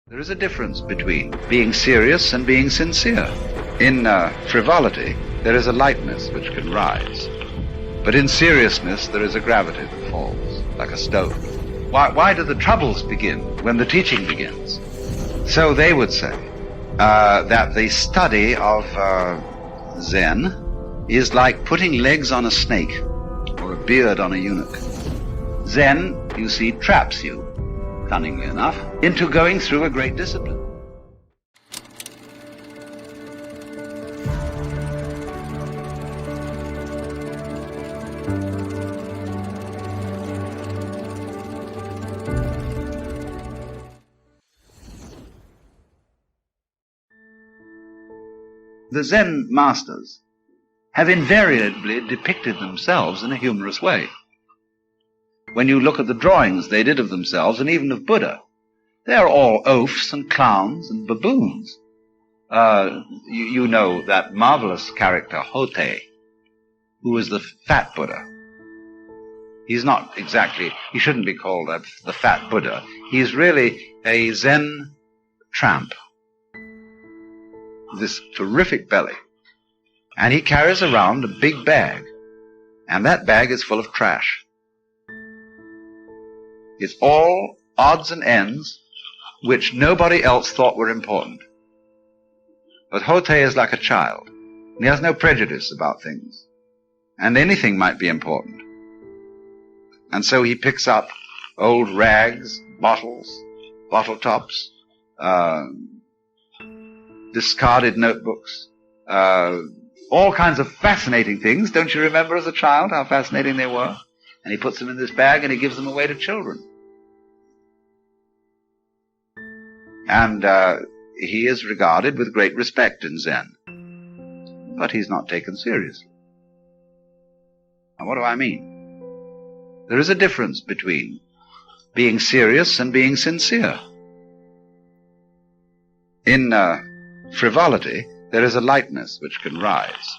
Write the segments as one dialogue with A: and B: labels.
A: There is a difference between being serious and being sincere. In frivolity, there is a lightness which can rise. But in seriousness, there is a gravity that falls, like a stone. Why do the troubles begin when the teaching begins? So they would say that the study of Zen is like putting legs on a snake or a beard on a eunuch. Zen, you see, traps you, cunningly enough, into going through a great discipline. The Zen masters have invariably depicted themselves in a humorous way. When you look at the drawings they did of themselves, and even of Buddha, they're all oafs and clowns and baboons. You know that marvelous character, Hote, who is the fat Buddha. He's not exactly, he shouldn't be called the fat Buddha. He's really a Zen tramp. This terrific belly. And he carries around a big bag. And that bag is full of trash. It's all odds and ends which nobody else thought were important. But Hote is like a child. He has no prejudice about things. And anything might be important. And so he picks up old rags, bottles, bottle tops, discarded notebooks, all kinds of fascinating things. Don't you remember as a child how fascinating they were? And he puts them in this bag and he gives them away to children. And he is regarded with great respect in Zen. But he's not taken seriously. Now, what do I mean? There is a difference between being serious and being sincere. In frivolity, there is a lightness which can rise.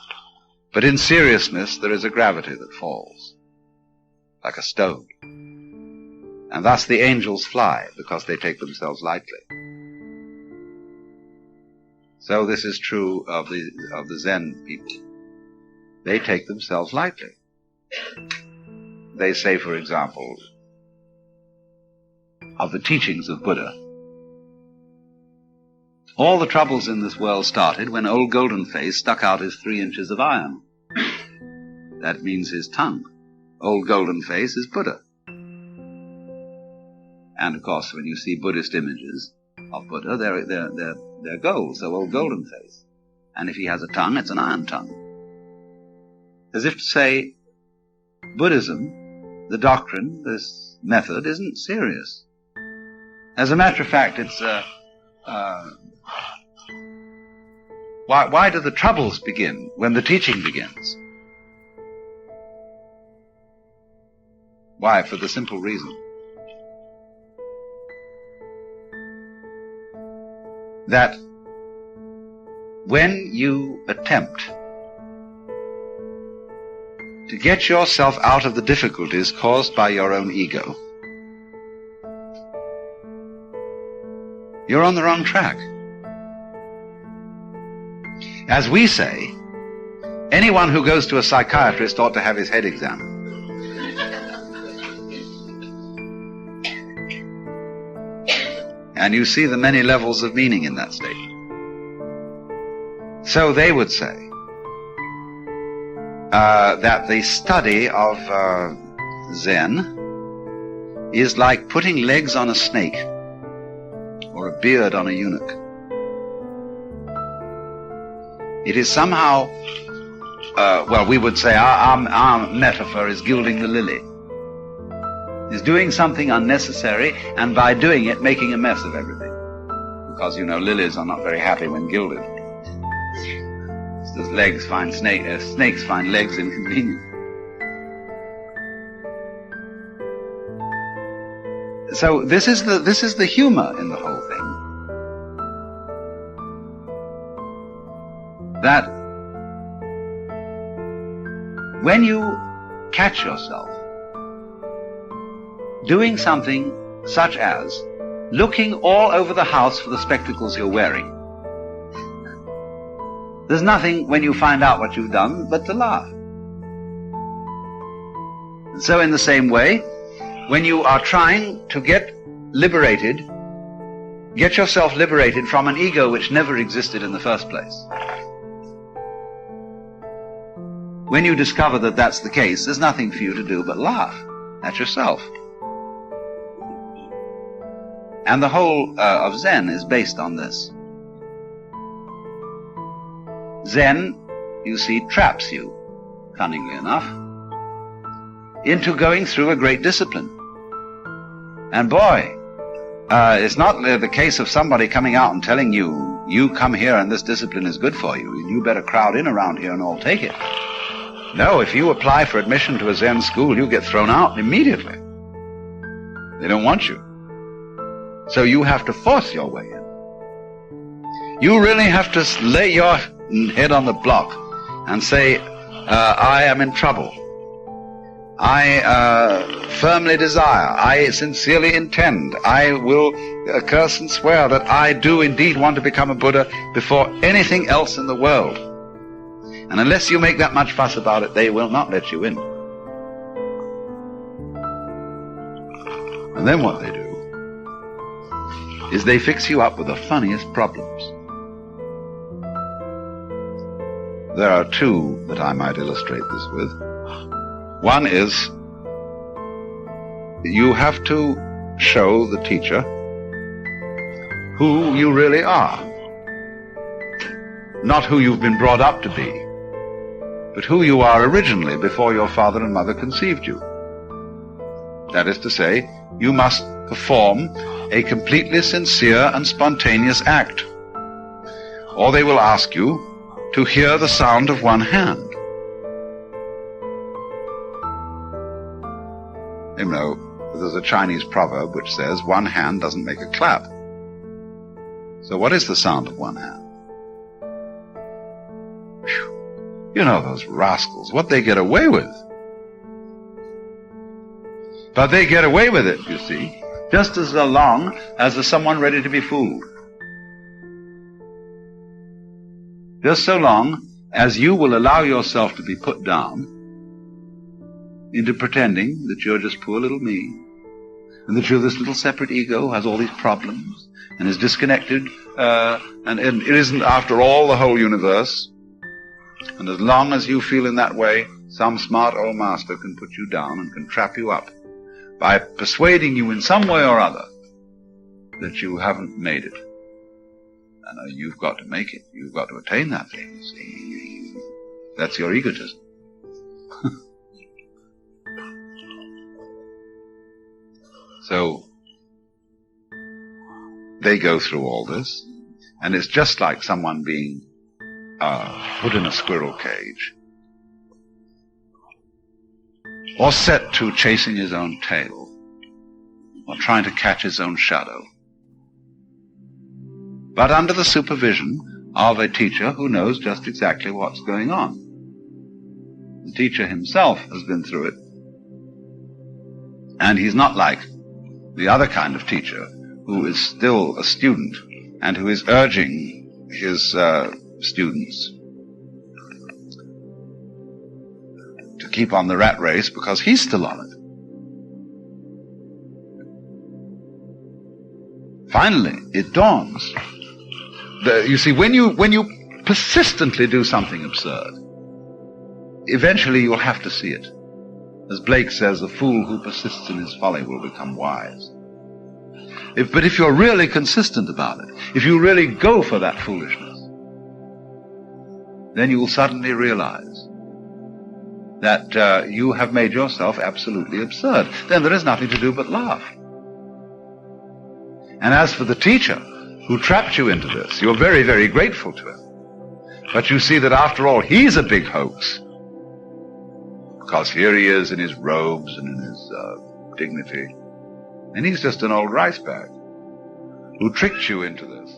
A: But in seriousness, there is a gravity that falls, like a stone. And thus the angels fly, because they take themselves lightly. So this is true of the Zen people. They take themselves lightly. They say, for example, of the teachings of Buddha, all the troubles in this world started when old Golden Face stuck out his 3 inches of iron. That means his tongue. Old Golden Face is Buddha. And of course, when you see Buddhist images of Buddha, they're gold, so old Golden Face. And if he has a tongue, it's an iron tongue. As if to say, Buddhism, the doctrine, this method, isn't serious. As a matter of fact, it's why do the troubles begin when the teaching begins? Why? For the simple reason that when you attempt to get yourself out of the difficulties caused by your own ego, you're on the wrong track. As we say, anyone who goes to a psychiatrist ought to have his head examined. And you see the many levels of meaning in that statement. So they would say that the study of Zen is like putting legs on a snake or a beard on a eunuch. It is somehow, we would say our metaphor is gilding the lily. Is doing something unnecessary, and by doing it, making a mess of everything. Because, lilies are not very happy when gilded. As legs find snakes find legs inconvenient. So this is the humor in the whole thing. That when you catch yourself doing something such as looking all over the house for the spectacles you're wearing. There's nothing when you find out what you've done but to laugh. And so in the same way, when you are trying to get yourself liberated from an ego which never existed in the first place, when you discover that that's the case, there's nothing for you to do but laugh at yourself. And the whole of Zen is based on this. Zen, you see, traps you, cunningly enough, into going through a great discipline. And boy, it's not the case of somebody coming out and telling you, you come here and this discipline is good for you, and you better crowd in around here and all take it. No, if you apply for admission to a Zen school, you get thrown out immediately. They don't want you. So you have to force your way in. You really have to lay your head on the block and say, I am in trouble. I firmly desire, I sincerely intend, I will curse and swear that I do indeed want to become a Buddha before anything else in the world. And unless you make that much fuss about it, they will not let you in. And then what they do is they fix you up with the funniest problems. There are two that I might illustrate this with. One is, you have to show the teacher who you really are. Not who you've been brought up to be, but who you are originally before your father and mother conceived you. That is to say, you must perform a completely sincere and spontaneous act, or they will ask you to hear the sound of one hand. You know, there's a Chinese proverb which says, one hand doesn't make a clap. So what is the sound of one hand? Whew. You know those rascals, what they get away with. But they get away with it, you see, just as long as there's someone ready to be fooled. Just so long as you will allow yourself to be put down into pretending that you're just poor little me, and that you're this little separate ego who has all these problems, and is disconnected, and it isn't after all the whole universe. And as long as you feel in that way, some smart old master can put you down and can trap you up by persuading you in some way or other that you haven't made it. And you've got to make it. You've got to attain that thing, you see. That's your egotism. So, they go through all this, and it's just like someone being put in a squirrel cage, or set to chasing his own tail, or trying to catch his own shadow, but under the supervision of a teacher who knows just exactly what's going on. The teacher himself has been through it, and he's not like the other kind of teacher who is still a student and who is urging his students to keep on the rat race because he's still on it. Finally, it dawns. You see, when you persistently do something absurd, eventually you'll have to see it. As Blake says, the fool who persists in his folly will become wise. But if you're really consistent about it, if you really go for that foolishness, then you will suddenly realize that you have made yourself absolutely absurd. Then there is nothing to do but laugh. And as for the teacher who trapped you into this, you're very, very grateful to him. But you see that after all, he's a big hoax. Because here he is in his robes and in his dignity. And he's just an old rice bag who tricked you into this.